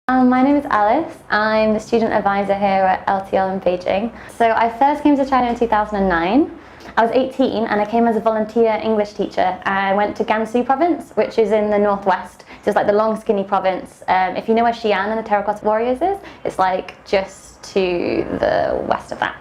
My name is Alice. I'm the student advisor here at LTL in Beijing. So I first came to China in 2009. I was 18 and I came as a volunteer English teacher. I went to Gansu province, which is in the northwest. So it's like the long skinny province. If you know where Xi'an and the Terracotta Warriors is, it's like just to the west of that.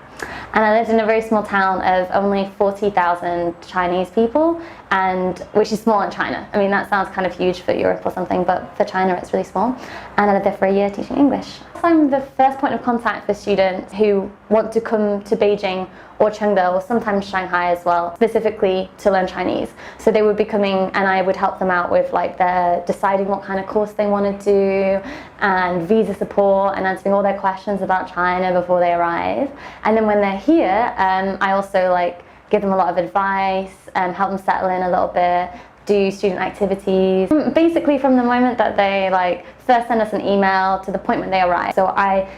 And I lived in a very small town of only 40,000 Chinese people, and which is small in China. I mean, that sounds kind of huge for Europe or something, but for China it's really small. And I lived there for a year teaching English. I'm the first point of contact for students who want to come to Beijing or Chengde or sometimes Shanghai as well, specifically to learn Chinese. So they would be coming and I would help them out with like their deciding what kind of course they want to do and visa support and answering all their questions about China before they arrive. And then when they're here, I also like give them a lot of advice and help them settle in a little bit, do student activities. Basically from the moment that they like first send us an email to the point when they arrive. So I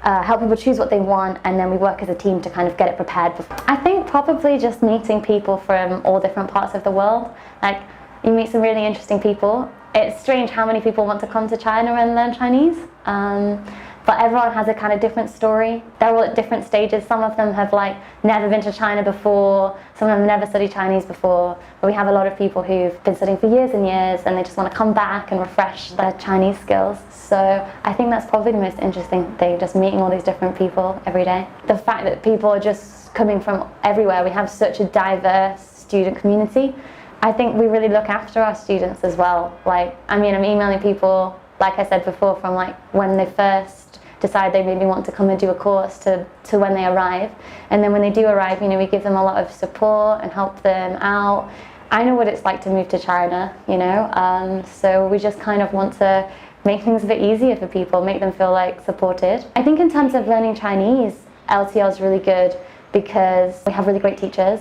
help people choose what they want, and then we work as a team to kind of get it prepared before. I think probably just meeting people from all different parts of the world. Like, you meet some really interesting people. It's strange how many people want to come to China and learn Chinese. But everyone has a kind of different story. They're all at different stages. Some of them have like never been to China before, some of them have never studied Chinese before. But we have a lot of people who've been studying for years and years and they just want to come back and refresh their Chinese skills. So I think that's probably the most interesting thing, just meeting all these different people every day. The fact that people are just coming from everywhere. We have such a diverse student community. I think we really look after our students as well. Like, I mean, I'm emailing people, like I said before, from like when they first decide they maybe want to come and do a course to when they arrive. And then when they do arrive, you know, we give them a lot of support and help them out. I know what it's like to move to China, you know, so we just kind of want to make things a bit easier for people, make them feel like supported. I think in terms of learning Chinese, LTL is really good because we have really great teachers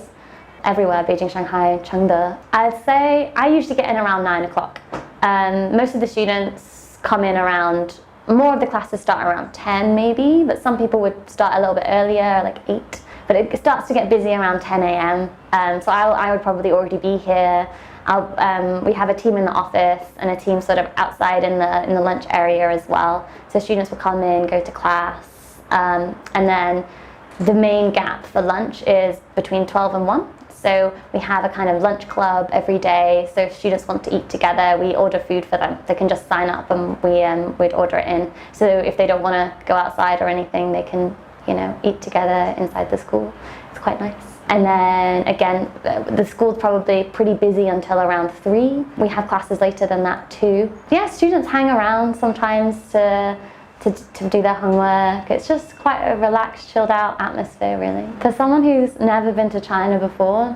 everywhere, Beijing, Shanghai, Chengde. I'd say I usually get in around 9 o'clock. Most of the students come in around, more of the classes start around 10 maybe, but some people would start a little bit earlier, like 8. But it starts to get busy around 10 a.m. So I would probably already be here. We have a team in the office and a team sort of outside in the lunch area as well. So students will come in, go to class, and then the main gap for lunch is between 12 and 1. So we have a kind of lunch club every day. So if students want to eat together, we order food for them. They can just sign up and we'd order it in. So if they don't want to go outside or anything, they can, you know, eat together inside the school. It's quite nice. And then again, the school's probably pretty busy until around 3. We have classes later than that too. Yeah, students hang around sometimes to do their homework. It's just quite a relaxed, chilled out atmosphere really. For someone who's never been to China before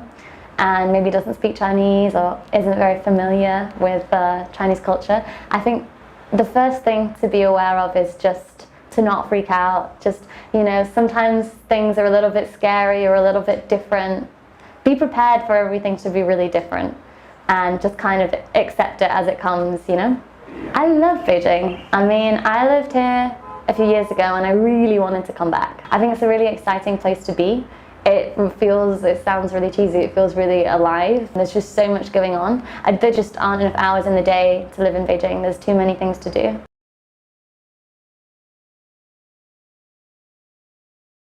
and maybe doesn't speak Chinese or isn't very familiar with Chinese culture, I think the first thing to be aware of is just to not freak out. Just, you know, sometimes things are a little bit scary or a little bit different. Be prepared for everything to be really different and just kind of accept it as it comes, you know? I love Beijing. I mean, I lived here a few years ago and I really wanted to come back. I think it's a really exciting place to be. It sounds really cheesy, it feels really alive. There's just so much going on. There just aren't enough hours in the day to live in Beijing. There's too many things to do.